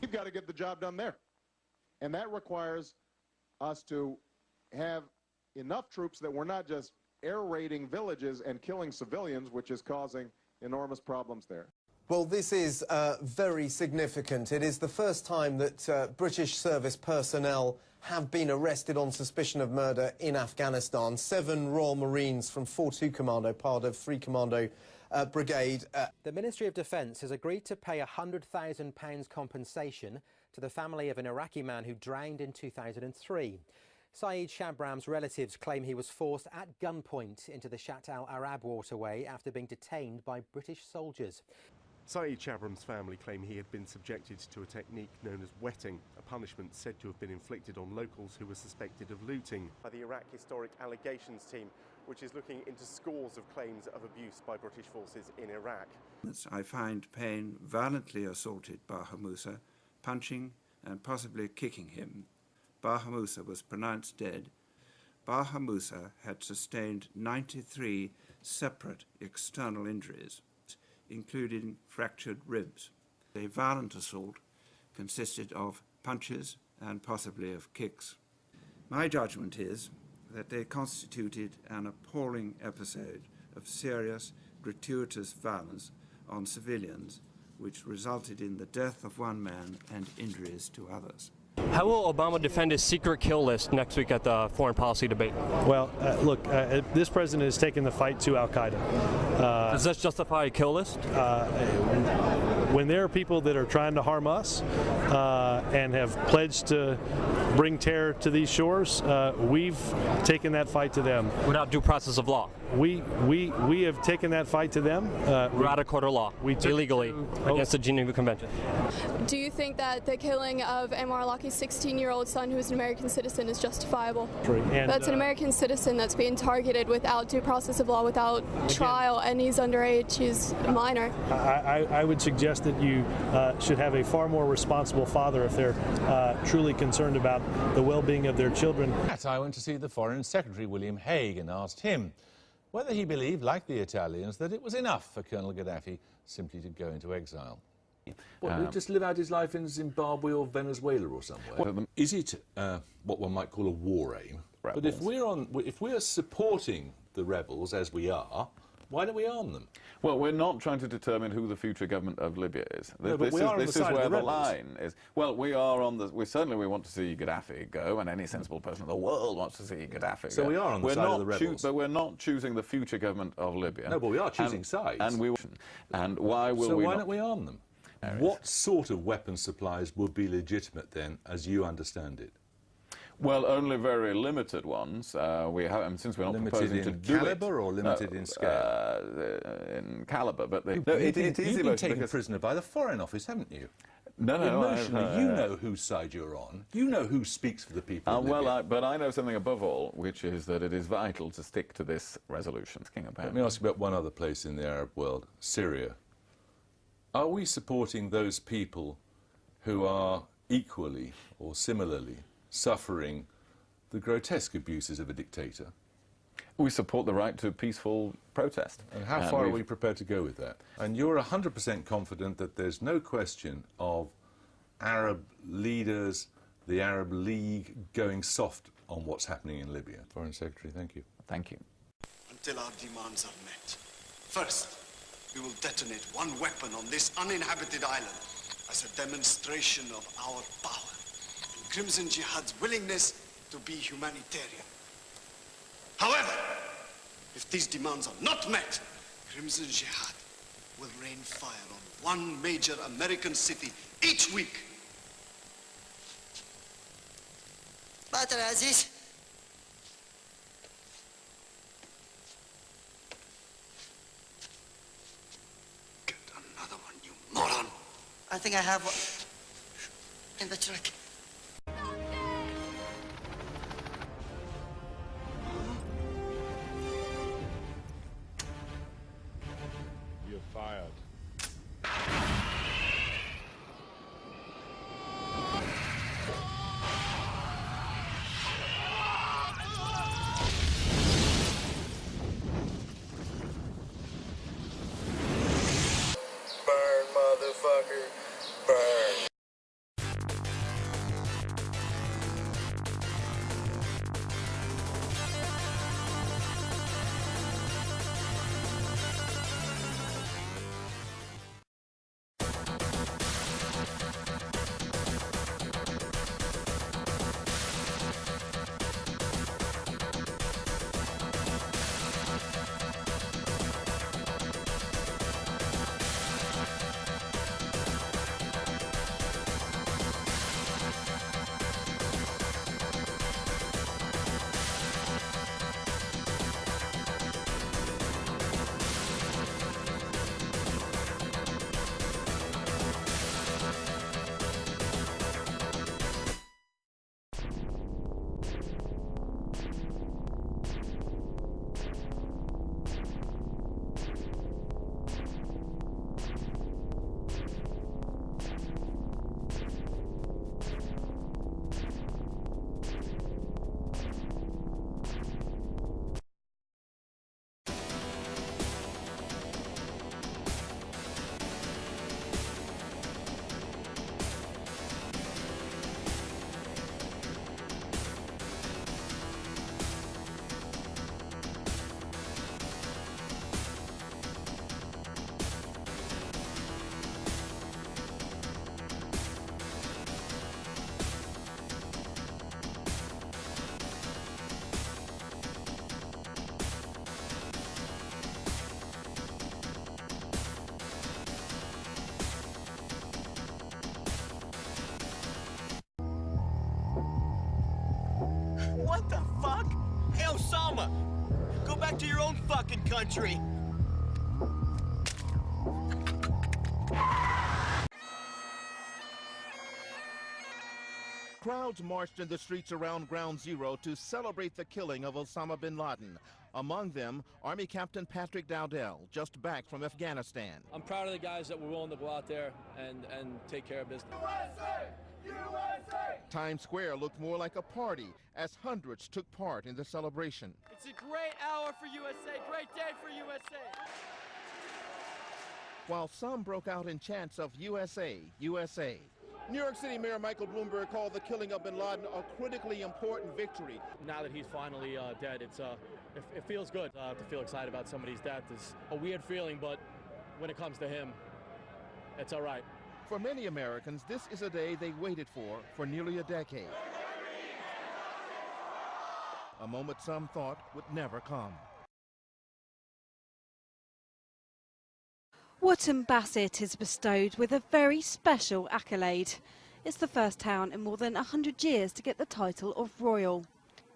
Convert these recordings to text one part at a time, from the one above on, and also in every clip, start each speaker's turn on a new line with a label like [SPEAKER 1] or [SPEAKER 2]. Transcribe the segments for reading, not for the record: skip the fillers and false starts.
[SPEAKER 1] you've got to get the job done there. And that requires us to have enough troops that we're not just air raiding villages and killing civilians, which is causing enormous problems there.
[SPEAKER 2] Well, this is very significant. It is the first time that British service personnel have been arrested on suspicion of murder in Afghanistan. 7 Royal Marines from 4-2 Commando, part of 3 Commando Brigade.
[SPEAKER 3] The Ministry of Defence has agreed to pay £100,000 compensation to the family of an Iraqi man who drowned in 2003. Saeed Shabram's relatives claim he was forced at gunpoint into the Shatt al-Arab waterway after being detained by British soldiers.
[SPEAKER 4] Saeed Shabram's family claim he had been subjected to a technique known as wetting, a punishment said to have been inflicted on locals who were suspected of looting. By the Iraq Historic Allegations Team, which is looking into scores of claims of abuse by British forces in Iraq.
[SPEAKER 5] I find Payne violently assaulted Baha Musa, punching and possibly kicking him. Baha Musa was pronounced dead. Baha Musa had sustained 93 separate external injuries, including fractured ribs. A violent assault consisted of punches and possibly of kicks. My judgment is that they constituted an appalling episode of serious, gratuitous violence on civilians, which resulted in the death of one man and injuries to others.
[SPEAKER 6] How will Obama defend his secret kill list next week at the foreign policy debate?
[SPEAKER 7] Well, look, this president has taken the fight to al-Qaeda.
[SPEAKER 6] Does this justify a kill list?
[SPEAKER 7] When there are people that are trying to harm us and have pledged to bring terror to these shores, we've taken that fight to them.
[SPEAKER 6] Without due process of law?
[SPEAKER 7] We have taken that fight to them.
[SPEAKER 6] Without a court of law, illegally, against the Geneva Convention.
[SPEAKER 8] Do you think that the killing of al-Awlaki's 16-year-old son, who is an American citizen, is justifiable?
[SPEAKER 7] And,
[SPEAKER 8] that's an American citizen that's being targeted without due process of law, without trial, and he's underage, he's a minor.
[SPEAKER 7] I would suggest that you should have a far more responsible father if they're truly concerned about the well-being of their children.
[SPEAKER 9] I went to see the Foreign Secretary, William Hague, and asked him whether he believed, like the Italians, that it was enough for Colonel Gaddafi simply to go into exile.
[SPEAKER 10] What, he'd just live out his life in Zimbabwe or Venezuela or somewhere? Is it what one might call a war aim? Rebels. But if we're supporting the rebels as we are, why don't we arm them?
[SPEAKER 11] Well, we're not trying to determine who the future government of Libya is.
[SPEAKER 10] No, but
[SPEAKER 11] this is where the line is. Well, we are on the. We want to see Gaddafi go, and any sensible person in the world wants to see Gaddafi go.
[SPEAKER 10] So we are on the side of the rebels.
[SPEAKER 11] But we're not choosing the future government of Libya.
[SPEAKER 10] No, but we are choosing sides.
[SPEAKER 11] And why will we?
[SPEAKER 10] So why don't we arm them? What sort of weapon supplies would be legitimate then, as you understand it?
[SPEAKER 11] Well, only very limited ones. We have, and since we're not proposing to do it,
[SPEAKER 10] caliber or limited in scale?
[SPEAKER 11] In caliber, but
[SPEAKER 10] you've been taken prisoner by the Foreign Office, haven't you?
[SPEAKER 11] No.
[SPEAKER 10] Emotionally, you know whose side you're on. You know who speaks for the people.
[SPEAKER 11] But I know something above all, which is that it is vital to stick to this resolution.
[SPEAKER 10] Let me ask you about one other place in the Arab world, Syria. Are we supporting those people who are equally or similarly suffering the grotesque abuses of a dictator?
[SPEAKER 11] We support the right to peaceful protest.
[SPEAKER 10] And how far are we prepared to go with that? And you're 100% confident that there's no question of Arab leaders, the Arab League, going soft on what's happening in Libya? Foreign Secretary, thank you.
[SPEAKER 11] Thank you.
[SPEAKER 12] Until our demands are met. First, we will detonate one weapon on this uninhabited island as a demonstration of our power and Crimson Jihad's willingness to be humanitarian. However, if these demands are not met, Crimson Jihad will rain fire on one major American city each week.
[SPEAKER 13] Badr Aziz.
[SPEAKER 12] Get another one, you moron.
[SPEAKER 13] I think I have one in the truck.
[SPEAKER 14] You're fired.
[SPEAKER 13] Burn, motherfucker, burn.
[SPEAKER 15] Obama. Go back to your own fucking country.
[SPEAKER 16] Crowds marched in the streets around Ground Zero to celebrate the killing of Osama bin Laden. Among them, Army Captain Patrick Dowdell, just back from Afghanistan.
[SPEAKER 17] I'm proud of the guys that were willing to go out there and take care of business.
[SPEAKER 16] USA! USA! Times Square looked more like a party as hundreds took part in the celebration.
[SPEAKER 18] It's a great hour for USA, great day for USA.
[SPEAKER 16] While some broke out in chants of USA, USA. New York City Mayor Michael Bloomberg called the killing of bin Laden a critically important victory.
[SPEAKER 17] Now that he's finally dead, it feels good to feel excited about somebody's death. It's a weird feeling, but when it comes to him, it's all right.
[SPEAKER 16] For many Americans, this is a day they waited for nearly a decade. A moment some thought would never come.
[SPEAKER 19] Wootton Bassett is bestowed with a very special accolade. It's the first town in more than 100 years to get the title of Royal.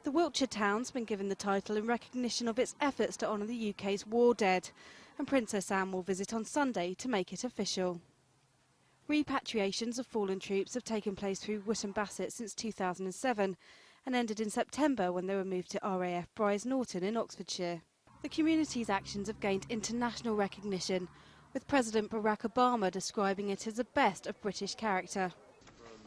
[SPEAKER 19] The Wiltshire town's been given the title in recognition of its efforts to honour the UK's war dead, and Princess Anne will visit on Sunday to make it official. Repatriations of fallen troops have taken place through Wootton Bassett since 2007 and ended in September when they were moved to RAF Brize Norton in Oxfordshire. The community's actions have gained international recognition, with President Barack Obama describing it as the best of British character.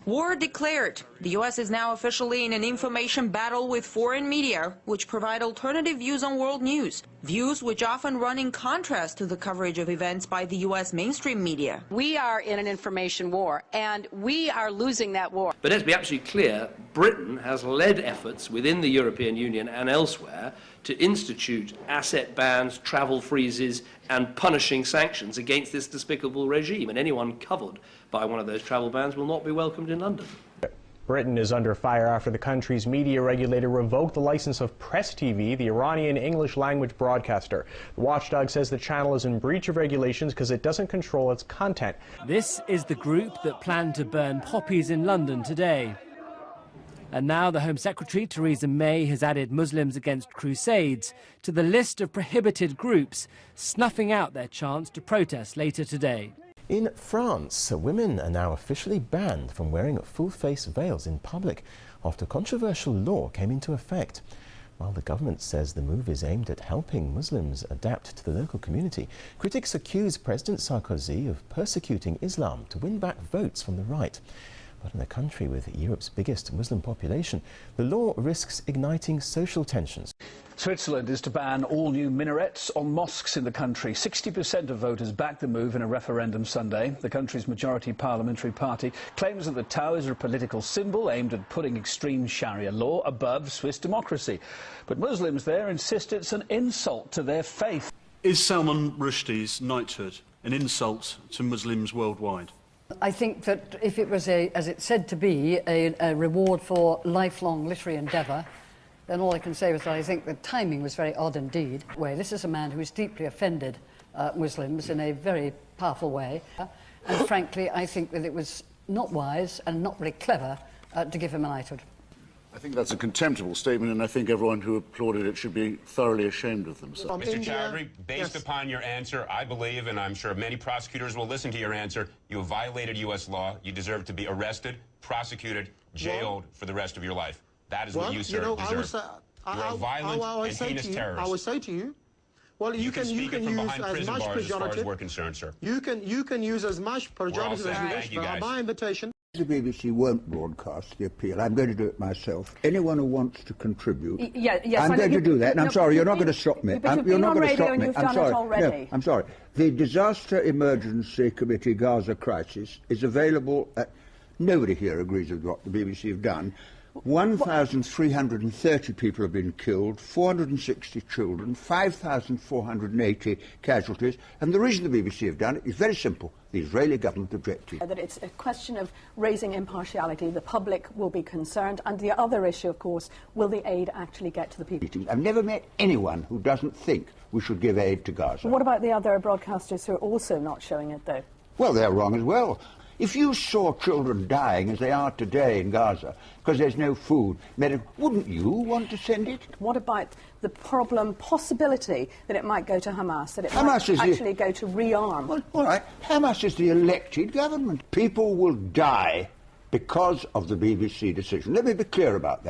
[SPEAKER 20] War declared. The U.S. is now officially in an information battle with foreign media, which provide alternative views on world news, views which often run in contrast to the coverage of events by the U.S. mainstream media.
[SPEAKER 21] We are in an information war, and we are losing that war.
[SPEAKER 22] But let's be absolutely clear, Britain has led efforts within the European Union and elsewhere to institute asset bans, travel freezes, and punishing sanctions against this despicable regime, and anyone covered by one of those travel bans will not be welcomed in London.
[SPEAKER 23] Britain is under fire after the country's media regulator revoked the license of Press TV, the Iranian English-language broadcaster. The watchdog says the channel is in breach of regulations because it doesn't control its content.
[SPEAKER 24] This is the group that planned to burn poppies in London today. And now the Home Secretary, Theresa May, has added Muslims Against Crusades to the list of prohibited groups, snuffing out their chance to protest later today.
[SPEAKER 25] In France, women are now officially banned from wearing full-face veils in public after controversial law came into effect. While the government says the move is aimed at helping Muslims adapt to the local community, critics accuse President Sarkozy of persecuting Islam to win back votes from the right. But in a country with Europe's biggest Muslim population, the law risks igniting social tensions.
[SPEAKER 26] Switzerland is to ban all new minarets on mosques in the country. 60% of voters backed the move in a referendum Sunday. The country's majority parliamentary party claims that the towers are a political symbol aimed at putting extreme Sharia law above Swiss democracy. But Muslims there insist it's an insult to their faith.
[SPEAKER 27] Is Salman Rushdie's knighthood an insult to Muslims worldwide?
[SPEAKER 28] I think that if it was, as it's said to be, a reward for lifelong literary endeavour, then all I can say is that I think the timing was very odd indeed. This is a man who is deeply offended Muslims in a very powerful way, and frankly I think that it was not wise and not very clever to give him a knighthood.
[SPEAKER 29] I think that's a contemptible statement, and I think everyone who applauded it should be thoroughly ashamed of themselves.
[SPEAKER 30] Mr. Chowdhury, based upon your answer, I believe, and I'm sure many prosecutors will listen to your answer, you have violated U.S. law. You deserve to be arrested, prosecuted, jailed for the rest of your life. That is what you, sir, deserve. You're a violent and heinous terrorist.
[SPEAKER 31] I would say to you, well, you can use as much pejorative.
[SPEAKER 30] As we're concerned, sir.
[SPEAKER 31] You can use as much pejorative as you wish, but on my invitation.
[SPEAKER 32] The BBC won't broadcast the appeal. I'm going to do it myself. Anyone who wants to contribute, I'm going to do that. And I'm sorry, you're not going to stop me. You're not going to stop me. I'm sorry. No, I'm sorry. The Disaster Emergency Committee Gaza Crisis is available at... Nobody here agrees with what the BBC have done. 1,330 people have been killed, 460 children, 5,480 casualties, and the reason the BBC have done it is very simple. The Israeli government objected.
[SPEAKER 33] That it's a question of raising impartiality. The public will be concerned, and the other issue, of course, will the aid actually get to the people?
[SPEAKER 32] I've never met anyone who doesn't think we should give aid to Gaza.
[SPEAKER 33] What about the other broadcasters who are also not showing it, though?
[SPEAKER 32] Well, they're wrong as well. If you saw children dying as they are today in Gaza because there's no food, wouldn't you want to send it?
[SPEAKER 33] What about the possibility that it might go to Hamas, that it might actually go to rearm?
[SPEAKER 32] Well, all right, Hamas is the elected government. People will die because of the BBC decision. Let me be clear about that.